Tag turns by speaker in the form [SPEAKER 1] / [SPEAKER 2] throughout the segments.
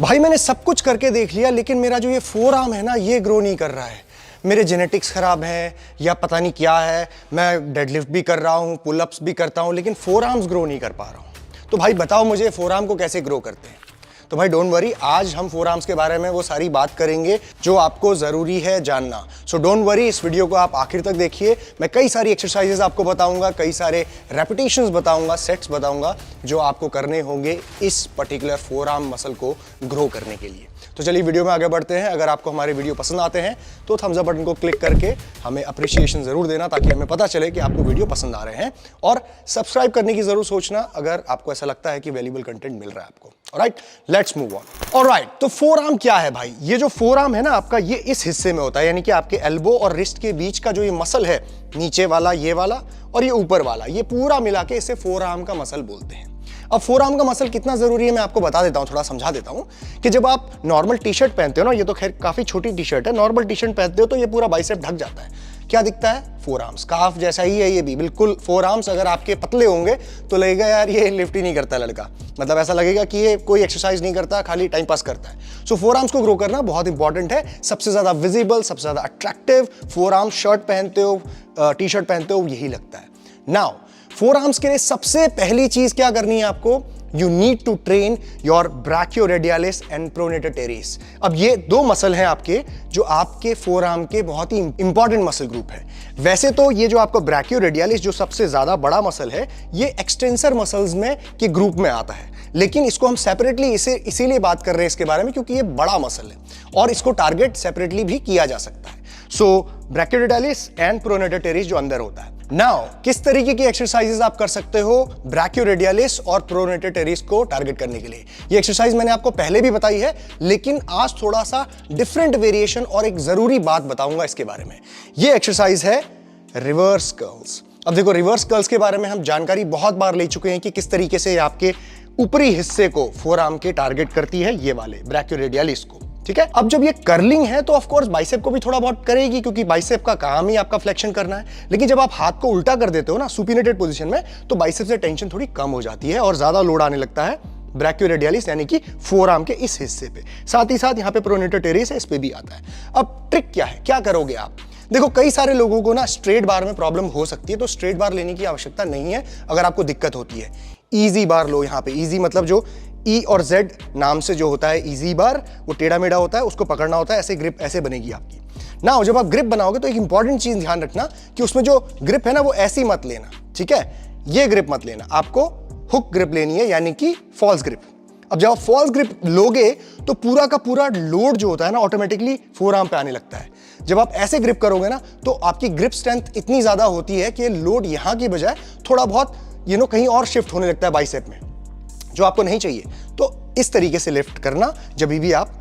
[SPEAKER 1] भाई मैंने सब कुछ करके देख लिया, लेकिन मेरा जो ये फोर आर्म है ना, ये ग्रो नहीं कर रहा है। मेरे जेनेटिक्स खराब हैं या पता नहीं क्या है। मैं डेडलिफ्ट भी कर रहा हूँ, पुलअप्स भी करता हूँ, लेकिन फोर आर्म्स ग्रो नहीं कर पा रहा हूँ। तो भाई बताओ मुझे फोर आर्म को कैसे ग्रो करते हैं। तो भाई डोंट वरी, आज हम फोर आर्म्स के बारे में वो सारी बात करेंगे जो आपको ज़रूरी है जानना। सो डोंट वरी, इस वीडियो को आप आखिर तक देखिए। मैं कई सारी एक्सरसाइजेस आपको बताऊंगा, कई सारे रेपिटेशंस बताऊंगा, सेट्स बताऊंगा जो आपको करने होंगे इस पर्टिकुलर फोर आर्म मसल को ग्रो करने के लिए। तो चलिए वीडियो में आगे बढ़ते हैं। अगर आपको हमारे वीडियो पसंद आते हैं तो थम्स अप बटन को क्लिक करके हमें अप्रिशिएशन ज़रूर देना, ताकि हमें पता चले कि आपको वीडियो पसंद आ रहे हैं। और सब्सक्राइब करने की ज़रूर सोचना अगर आपको ऐसा लगता है कि वैल्यूएबल कंटेंट मिल रहा है आपको। Alright, let's move on. Alright, तो फोर आर्म क्या है भाई? ये जो फोर आर्म है ना आपका, ये इस हिस्से में होता है, यानी कि आपके एल्बो और रिस्ट के बीच का जो ये मसल है, नीचे वाला, ये वाला और ये ऊपर वाला, ये पूरा मिला के इसे फोर आर्म का मसल बोलते हैं। अब फोर आर्म का मसल कितना जरूरी है मैं आपको बता देता हूं, थोड़ा समझा देता हूं कि जब आप नॉर्मल टी शर्ट पहनते हो ना, ये तो खैर काफी छोटी टी शर्ट है, नॉर्मल टी शर्ट पहनते हो तो ये पूरा बाइसेप ढक जाता है। क्या दिखता है? Four arms. काफ जैसा ही है ये भी, बिल्कुल फोर आर्म्स। अगर आपके पतले होंगे तो लगेगा यार ये लिफ्ट ही नहीं करता लड़का, मतलब ऐसा लगेगा कि ये कोई एक्सरसाइज नहीं करता, खाली टाइम पास करता है। सो फोर आर्म्स को ग्रो करना बहुत इंपॉर्टेंट है। सबसे ज्यादा विजिबल, सबसे ज्यादा अट्रैक्टिव फोर आर्म्स शर्ट पहनते हो, टी शर्ट पहनते हो, यही लगता है। नाउ फोर आर्म्स के लिए सबसे पहली चीज क्या करनी है आपको? You need to train your brachioradialis and pronator teres। अब ये दो मसल हैं आपके, जो आपके फोर आर्म के बहुत ही इंपॉर्टेंट मसल ग्रुप है। वैसे तो ये जो आपको ब्रैकियोरेडियालिस जो सबसे ज्यादा बड़ा मसल है, ये एक्सटेंसर मसल्स में के ग्रुप में आता है, लेकिन इसको हम सेपरेटली इसीलिए बात कर रहे हैं इसके बारे में क्योंकि ये बड़ा मसल है और इसको टारगेट सेपरेटली भी किया जा सकता है। सो ब्रैकियोरेडियालिस एंड प्रोनेटर टेरिस जो अंदर होता है। नाउ किस तरीके की एक्सरसाइजेस आप कर सकते हो ब्रैकियोरेडियालिस और प्रोनेटर टेरिस को टारगेट करने के लिए? ये एक्सरसाइज मैंने आपको पहले भी बताई है, लेकिन आज थोड़ा सा डिफरेंट वेरिएशन और एक जरूरी बात बताऊंगा इसके बारे में। ये एक्सरसाइज है रिवर्स कर्ल्स। अब देखो, रिवर्स कर्ल्स के बारे में हम जानकारी बहुत बार ले चुके हैं कि किस तरीके से आपके ऊपरी हिस्से को फोर आर्म के टारगेट करती है, ये वाले ब्रैकियोरेडियालिस को। ठीक है, अब जब ये कर्लिंग है तो ऑफ कोर्स बाइसेप को भी थोड़ा बहुत करेगी, क्योंकि बाइसेप का काम ही आपका फ्लेक्शन करना है। लेकिन जब आप हाथ को उल्टा कर देते हो ना सुपिनेटेड पोजीशन में, तो बाइसेप से टेंशन थोड़ी कम हो जाती है और ज्यादा लोड आने लगता है ब्रैकियोरेडियालिस यानी कि फोर आर्म के इस हिस्से पे। साथ ही साथ यहाँ पे प्रोनेटर टेरिस है, इस पे भी आता है। अब ट्रिक क्या है, क्या करोगे आप? देखो, कई सारे लोगों को ना स्ट्रेट बार में प्रॉब्लम हो सकती है, तो स्ट्रेट बार लेने की आवश्यकता नहीं है अगर आपको दिक्कत होती है। इजी बार लो। यहाँ पे इजी मतलब जो ई और जेड नाम से जो होता है इजी बार, वो टेढ़ा मेढ़ा होता है, उसको पकड़ना होता है, ऐसे ग्रिप ऐसे बनेगी आपकी। ना जब आप ग्रिप बनाओगे तो एक इंपॉर्टेंट चीज ध्यान रखना कि उसमें जो ग्रिप है ना वो ऐसी मत लेना, ठीक है? ये ग्रिप मत लेना, आपको हुक ग्रिप लेनी है, यानी कि फॉल्स ग्रिप। अब जब आप फॉल्स ग्रिप लोगे तो पूरा का पूरा लोड जो होता है ना ऑटोमेटिकली फोर आर्म पे आने लगता है। जब आप ऐसे ग्रिप करोगे ना तो आपकी ग्रिप स्ट्रेंथ इतनी ज्यादा होती है कि लोड यहां की बजाय थोड़ा बहुत कहीं और शिफ्ट होने लगता है बाइसेप में, जो आपको नहीं चाहिए। तो इस तरीके से लिफ्ट करना जब भी आप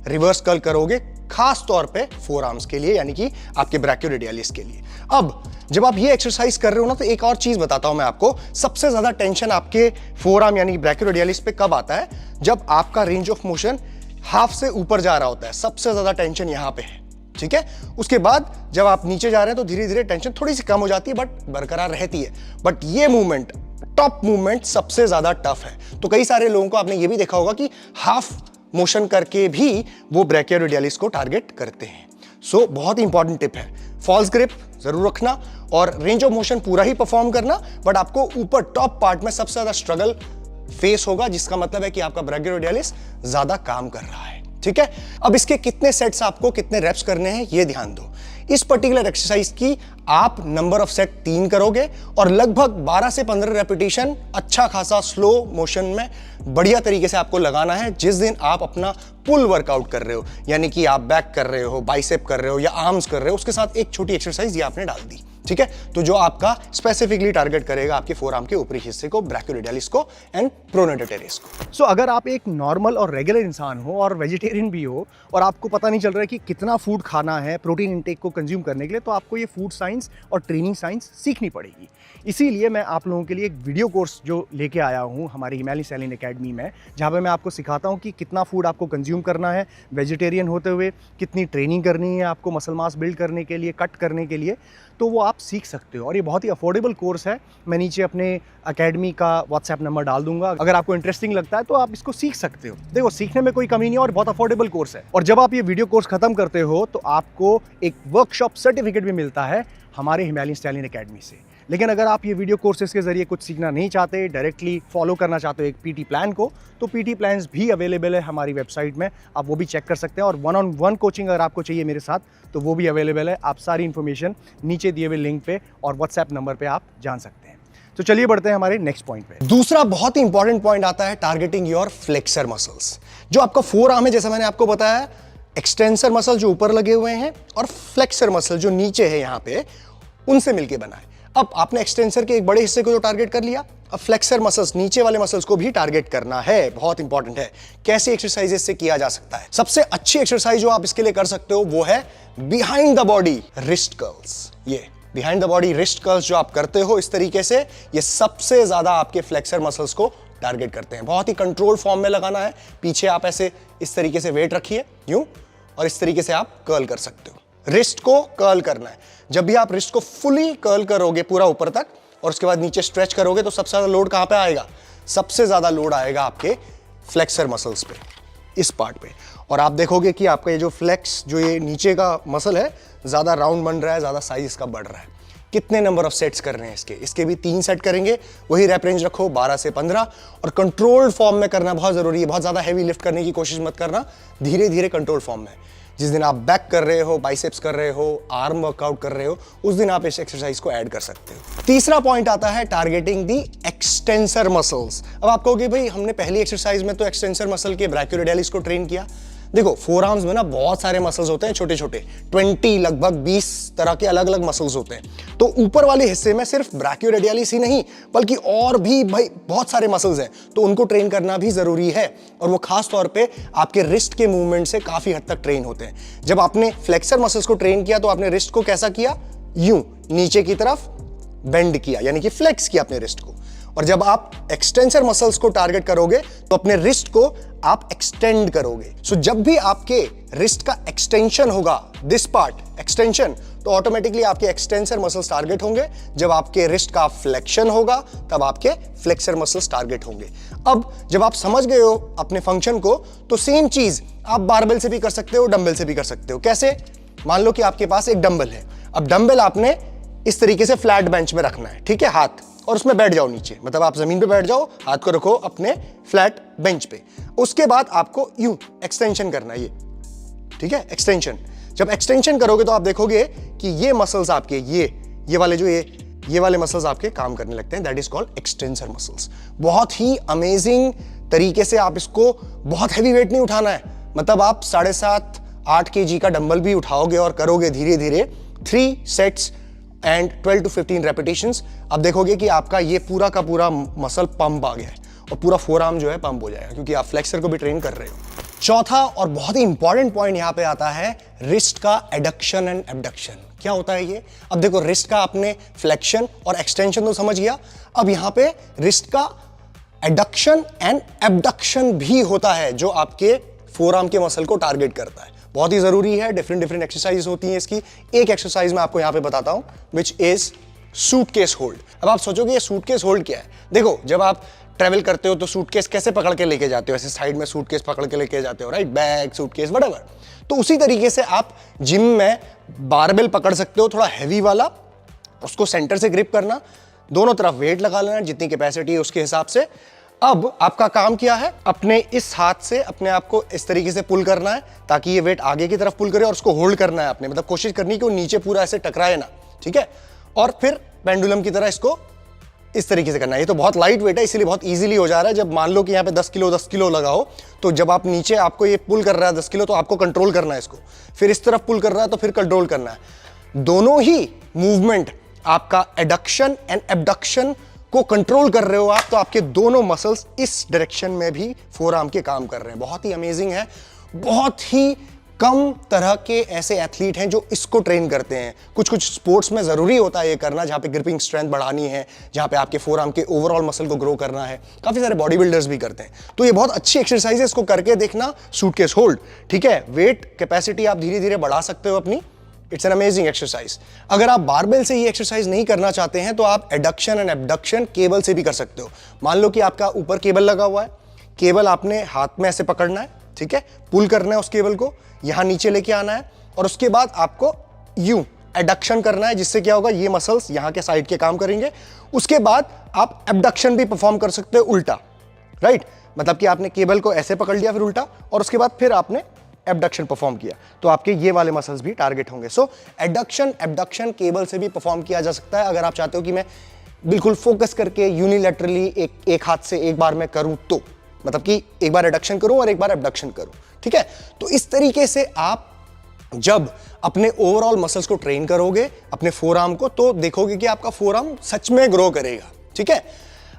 [SPEAKER 1] रिवर्स कर्ल करोगे, खास तौर पे फोर आर्म्स के लिए, यानी कि आपके ब्रैकियोरेडियालिस के लिए। अब जब आप ये एक्सरसाइज कर रहे हो ना, तो एक और चीज बताता हूं मैं आपको। सबसे ज्यादा टेंशन आपके फोर आर्म यानी ब्रैकियोरेडियालिस पे कब आता है? जब आपका रेंज ऑफ मोशन हाफ से ऊपर जा रहा होता है, सबसे ज्यादा टेंशन यहां पे है, ठीक है? उसके बाद जब आप नीचे जा रहे हैं तो धीरे धीरे टेंशन थोड़ी सी कम हो जाती है, बट बरकरार रहती है। बट ये मूवमेंट, टॉप मूवमेंट सबसे ज्यादा टफ है। तो कई सारे लोगों को आपने ये भी देखा होगा कि हाफ मोशन करके भी वो ब्रैकियोरेडियालिस को टारगेट करते हैं। सो बहुत ही इंपॉर्टेंट टिप है, फॉल्स ग्रिप जरूर रखना और रेंज ऑफ मोशन पूरा ही परफॉर्म करना, बट आपको ऊपर टॉप पार्ट में सबसे ज्यादा स्ट्रगल फेस होगा, जिसका मतलब है कि आपका ब्रैकियोरेडियालिस ज्यादा काम कर रहा है, ठीक है? अब इसके कितने सेट्स आपको कितने रेप्स करने हैं ये ध्यान दो। इस पर्टिकुलर एक्सरसाइज की आप नंबर ऑफ सेट 3 करोगे और लगभग 12 से 15 रेपिटेशन अच्छा खासा स्लो मोशन में बढ़िया तरीके से आपको लगाना है। जिस दिन आप अपना पुल वर्कआउट कर रहे हो, यानी कि आप बैक कर रहे हो, बाइसेप कर रहे हो या आर्म्स कर रहे हो, उसके साथ एक छोटी एक्सरसाइज ये आपने डाल दी, ठीक है? तो जो आपका स्पेसिफिकली टारगेट करेगा आपके फोर आर्म के ऊपरी हिस्से को, ब्रैकियोरेडियालिस को एंड प्रोनेटर टेरिस को। सो अगर आप एक नॉर्मल और रेगुलर इंसान हो और वेजिटेरियन भी हो और आपको पता नहीं चल रहा है कि कितना फूड खाना है प्रोटीन इंटेक को कंज्यूम करने के लिए, तो आपको ये फूड साइंस और ट्रेनिंग साइंस सीखनी पड़ेगी। इसीलिए मैं आप लोगों के लिए एक वीडियो कोर्स जो लेके आया हूँ हमारी हिमालय सैलिन एकेडमी में, जहाँ पे मैं आपको सिखाता हूँ कि कितना फूड आपको कंज्यूम करना है वेजिटेरियन होते हुए, कितनी ट्रेनिंग करनी है आपको मसल मास बिल्ड करने के लिए, कट करने के लिए। तो वो आप
[SPEAKER 2] आप सीख सकते हो और ये बहुत ही अफोर्डेबल कोर्स है। मैं नीचे अपने एकेडमी का व्हाट्सएप नंबर डाल दूंगा, अगर आपको इंटरेस्टिंग लगता है तो आप इसको सीख सकते हो। देखो, सीखने में कोई कमी नहीं है और बहुत अफोर्डेबल कोर्स है। और जब आप ये वीडियो कोर्स खत्म करते हो तो आपको एक वर्कशॉप सर्टिफिकेट भी मिलता है हमारे हिमालयन स्टाइलिन एकेडमी से। लेकिन अगर आप ये वीडियो कोर्सेज के जरिए कुछ सीखना नहीं चाहते, डायरेक्टली फॉलो करना चाहते हो एक पीटी प्लान को, तो पीटी प्लान्स भी अवेलेबल है हमारी वेबसाइट में, आप वो भी चेक कर सकते हैं। और 1-on-1 कोचिंग अगर आपको चाहिए मेरे साथ तो वो भी अवेलेबल है। आप सारी इन्फॉर्मेशन नीचे दिए हुए लिंक पे और व्हाट्सएप नंबर पे आप जान सकते हैं। तो चलिए बढ़ते हैं हमारे नेक्स्ट पॉइंट पे।
[SPEAKER 1] दूसरा बहुत ही इंपॉर्टेंट पॉइंट आता है टारगेटिंग योर फ्लेक्सर मसल्स। जो आपका फोर आर्म है, जैसा मैंने आपको बताया, एक्सटेंसर मसल जो ऊपर लगे हुए हैं और फ्लेक्सर मसल जो नीचे है यहाँ पे, उनसे मिलकर बना है। अब आपने एक्सटेंसर के एक बड़े हिस्से को तो टारगेट कर लिया, अब फ्लेक्सर मसल्स नीचे वाले मसल्स को भी टारगेट करना है। बहुत इंपॉर्टेंट है। कैसे एक्सरसाइजेस से किया जा सकता है? सबसे अच्छी एक्सरसाइज जो आप इसके लिए कर सकते हो वो है behind the body wrist curls. ये behind the body wrist curls जो आप करते हो इस तरीके से, ये सबसे ज्यादा आपके फ्लेक्सर मसल्स को टारगेट करते हैं। बहुत ही कंट्रोल फॉर्म में लगाना है। पीछे आप ऐसे इस तरीके से वेट रखिए यूं, और इस तरीके से आप कर्ल कर सकते हो। रिस्ट को कर्ल करना है। जब भी आप रिस्ट को फुली कर्ल करोगे पूरा ऊपर तक और उसके बाद नीचे स्ट्रेच करोगे तो सबसे ज्यादा लोड कहां पे आएगा? सबसे ज्यादा लोड आएगा आपके फ्लेक्सर मसल्स पे, इस पार्ट पे। और आप देखोगे कि आपका ये जो फ्लेक्स, जो ये नीचे का मसल है, ज्यादा राउंड बन रहा है, ज्यादा साइज इसका बढ़ रहा है। कितने नंबर ऑफ सेट्स कर रहे हैं इसके भी 3 सेट करेंगे। वही रैप रेंज रखो 12 से 15, और कंट्रोल्ड फॉर्म में करना बहुत जरूरी है। बहुत ज्यादा हैवी लिफ्ट करने की कोशिश मत करना, धीरे धीरे कंट्रोल फॉर्म में। जिस दिन आप बैक कर रहे हो, बाइसेप्स कर रहे हो, आर्म वर्कआउट कर रहे हो, उस दिन आप इस एक्सरसाइज को ऐड कर सकते हो। तीसरा पॉइंट आता है टारगेटिंग दी एक्सटेंसर मसल्स। अब आप कहोगे भाई हमने पहली एक्सरसाइज में तो एक्सटेंसर मसल के ब्रैकियोरेडियलिस को ट्रेन किया। देखो, फोर आर्म्स में ना बहुत सारे मसल्स होते हैं, छोटे छोटे 20 लगभग 20 तरह के अलग अलग मसल्स होते हैं। तो ऊपर वाले हिस्से में सिर्फ ब्रैकियोरेडियलिस ही नहीं बल्कि और भी भाई बहुत सारे मसल्स हैं, तो उनको ट्रेन करना भी जरूरी है। और वो खास तौर पे आपके रिस्ट के मूवमेंट से काफी हद तक ट्रेन होते हैं। जब आपने फ्लेक्सर मसल्स को ट्रेन किया तो आपने रिस्ट को कैसा किया? यूं नीचे की तरफ बेंड किया, यानी कि फ्लेक्स किया अपने रिस्ट को। और जब आप एक्सटेंसर मसल्स को टारगेट करोगे तो अपने रिस्ट को आप एक्सटेंड करोगे। सो जब भी आपके रिस्ट का एक्सटेंशन होगा, दिस पार्ट एक्सटेंशन, तो ऑटोमेटिकली आपके एक्सटेंसर मसल्स टारगेट होंगे। जब आपके रिस्ट का फ्लेक्शन होगा तब आपके फ्लेक्सर मसल्स टारगेट होंगे। अब जब आप समझ गए हो अपने फंक्शन को, तो सेम चीज आप बारबेल से भी कर सकते हो, डंबल से भी कर सकते हो। कैसे? मान लो कि आपके पास एक डंबल है। अब डंबल आपने इस तरीके से फ्लैट बेंच में रखना है, ठीक है, हाथ, और उसमें बैठ जाओ नीचे, मतलब आप जमीन पे बैठ जाओ, हाथ को रखो अपने फ्लैट बेंच पे। उसके बाद आपको यूं एक्सटेंशन करना है, ये ठीक है, एक्सटेंशन। जब एक्सटेंशन करोगे तो आप देखोगे कि ये मसल्स आपके ये वाले जो ये वाले मसल्स आपके काम करने लगते हैं। That is called extensor muscles. बहुत ही अमेजिंग तरीके से आप इसको, बहुत हैवी वेट नहीं उठाना है, मतलब आप 7.5-8 kg का डंबल भी उठाओगे और करोगे धीरे धीरे 3 सेट्स एंड 12 to 15 रेपिटेशंस। अब देखोगे कि आपका ये पूरा का पूरा मसल पंप आ गया है और पूरा फोर आर्म जो है पंप हो जाएगा, क्योंकि आप फ्लेक्सर को भी ट्रेन कर रहे हो। चौथा और बहुत ही इंपॉर्टेंट पॉइंट यहां पे आता है रिस्ट का एडक्शन एंड एबडक्शन। क्या होता है ये? अब देखो, रिस्ट का आपने फ्लेक्शन और एक्सटेंशन तो समझ गया, अब यहां पे रिस्ट का एडक्शन एंड एबडक्शन भी होता है, जो आपके फोर आर्म के मसल को टारगेट करता है। बहुत ही जरूरी है। डिफरेंट एक्सरसाइज होती हैं इसकी। एक एक्सरसाइज मैं आपको यहां पे बताता हूं, विच इज सूटकेस होल्ड। अब आप सोचोगे ये सूटकेस होल्ड क्या है? देखो, जब आप ट्रैवल करते हो तो सूटकेस कैसे पकड़ के लेके जाते हो? ऐसे साइड में सूटकेस पकड़ के लेके जाते हो, राइट? Bag, suitcase, whatever. तो उसी तरीके से आप जिम में बारबेल पकड़ सकते हो, थोड़ा हैवी वाला, उसको सेंटर से ग्रिप करना, दोनों तरफ वेट लगा लेना, जितनी कैपेसिटी है उसके हिसाब से। अब आपका काम क्या है? अपने इस हाथ से अपने आप को इस तरीके से पुल करना है ताकि ये वेट आगे की तरफ पुल करे, और उसको होल्ड करना है आपने, मतलब कोशिश करनी कि वो नीचे पूरा ऐसे टकराए ना, ठीक है? और फिर पेंडुलम की तरह इसको इस तरीके से करना है। ये तो बहुत लाइट वेट है, इसीलिए बहुत इजीली हो जा रहा है। जब मान लो कि यहाँ पे 10 किलो लगाओ, तो जब आप नीचे आपको ये पुल कर रहा है 10 किलो, तो आपको कंट्रोल करना है इसको। फिर इस तरफ पुल कर रहा है तो फिर कंट्रोल करना है। दोनों ही मूवमेंट आपका एडक्शन एंड एबडक्शन को कंट्रोल कर रहे हो आप, तो आपके दोनों मसल्स इस डायरेक्शन में भी फोर आर्म के काम कर रहे हैं। बहुत ही अमेजिंग है। बहुत ही कम तरह के ऐसे एथलीट हैं जो इसको ट्रेन करते हैं। कुछ स्पोर्ट्स में जरूरी होता है ये करना, जहां पे ग्रिपिंग स्ट्रेंथ बढ़ानी है, जहां पे आपके फोर आर्म के ओवरऑल मसल को ग्रो करना है। काफी सारे बॉडी बिल्डर्स भी करते हैं, तो ये बहुत अच्छी एक्सरसाइज है, इसको करके देखना। सूटकेस होल्ड, ठीक है, वेट कैपेसिटी आप धीरे धीरे बढ़ा सकते हो अपनी, इट्स एन अमेजिंग एक्सरसाइज। अगर आप बारबेल से ये एक्सरसाइज नहीं करना चाहते हैं तो आप एडक्शन एंड एबडक्शन केबल से भी कर सकते हो। मान लो कि आपका ऊपर केबल लगा हुआ है, केबल आपने हाथ में ऐसे पकड़ना है, ठीक है, पुल करना है उस केबल को, यहां नीचे लेके आना है और उसके बाद आपको यूं एडक्शन करना है, जिससे क्या होगा, ये मसल्स यहां के साइड के काम करेंगे। उसके बाद आप एबडक्शन भी परफॉर्म कर सकते हो उल्टा, राइट, मतलब कि आपने केबल को ऐसे पकड़ लिया फिर उल्टा और उसके बाद फिर आपने एबडक्शन परफॉर्म किया, तो आपके ये वाले मसल्स भी टारगेट होंगे। सो एडक्शन एबडक्शन केबल से भी परफॉर्म किया जा सकता है। अगर आप चाहते हो कि मैं बिल्कुल फोकस करके यूनिलैटरली एक हाथ से एक बार में करूं, तो मतलब कि एक बार एडक्शन करूं और एक बार एबडक्शन करूं, ठीक है। तो इस तरीके से आप जब अपने ओवरऑल मसल्स को ट्रेन करोगे, अपने फोर आर्म को, तो देखोगे कि आपका फोर आर्म सच में ग्रो करेगा, ठीक है।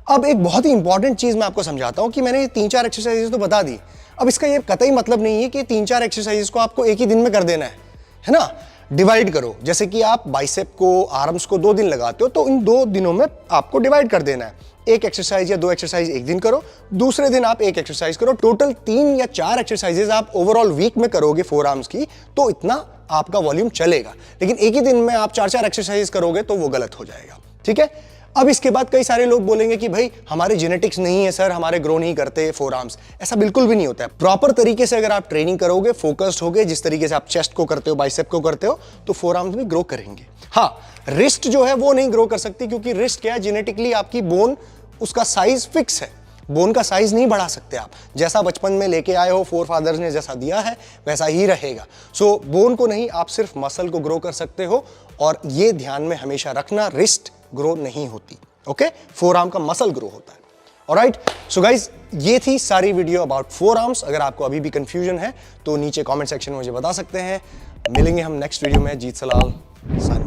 [SPEAKER 1] अब एक बहुत ही इंपॉर्टेंट चीज मैं आपको समझाता हूं कि मैंने ये 3-4 एक्सरसाइजेस तो बता दी। अब इसका ये कतई मतलब नहीं है कि 3-4 एक्सरसाइजेस को आपको एक ही दिन में कर देना है ना। डिवाइड करो, जैसे कि आप बाइसेप को, आर्म्स को 2 दिन लगाते हो, तो इन 2 दिनों में आपको डिवाइड कर देना है। एक एक्सरसाइज या 2 एक्सरसाइज एक दिन करो, दूसरे दिन आप एक एक्सरसाइज करो। टोटल 3 या 4 एक्सरसाइजेस आप ओवरऑल वीक में करोगे फोर आर्म्स की, तो इतना आपका वॉल्यूम चलेगा। लेकिन एक ही दिन में आप 4-4 एक्सरसाइज करोगे तो वो गलत हो जाएगा, ठीक है। अब इसके बाद कई सारे लोग बोलेंगे कि भाई हमारे जेनेटिक्स नहीं है सर, हमारे ग्रो नहीं करते फोर आर्म्स। ऐसा बिल्कुल भी नहीं होता है। प्रॉपर तरीके से अगर आप ट्रेनिंग करोगे, फोकस्ड होगे, जिस तरीके से आप चेस्ट को करते हो, बाइसेप को करते हो, तो फोर आर्म्स भी ग्रो करेंगे। हाँ, रिस्ट जो है वो नहीं ग्रो कर सकती, क्योंकि रिस्ट क्या है, जेनेटिकली आपकी बोन, उसका साइज फिक्स है, बोन का साइज नहीं बढ़ा सकते आप। जैसा बचपन में लेके आए हो, फोर फादर्स ने जैसा दिया है वैसा ही रहेगा। सो बोन को नहीं, आप सिर्फ मसल को ग्रो कर सकते हो, और ये ध्यान में हमेशा रखना, रिस्ट ग्रो नहीं होती, ओके, फोर आर्म का मसल ग्रो होता है। ऑलराइट, सो गाइज, ये थी सारी वीडियो अबाउट फोर आर्म्स। अगर आपको अभी भी कंफ्यूजन है तो नीचे कमेंट सेक्शन में मुझे बता सकते हैं। मिलेंगे हम नेक्स्ट वीडियो में। जीत सलाल, सानी।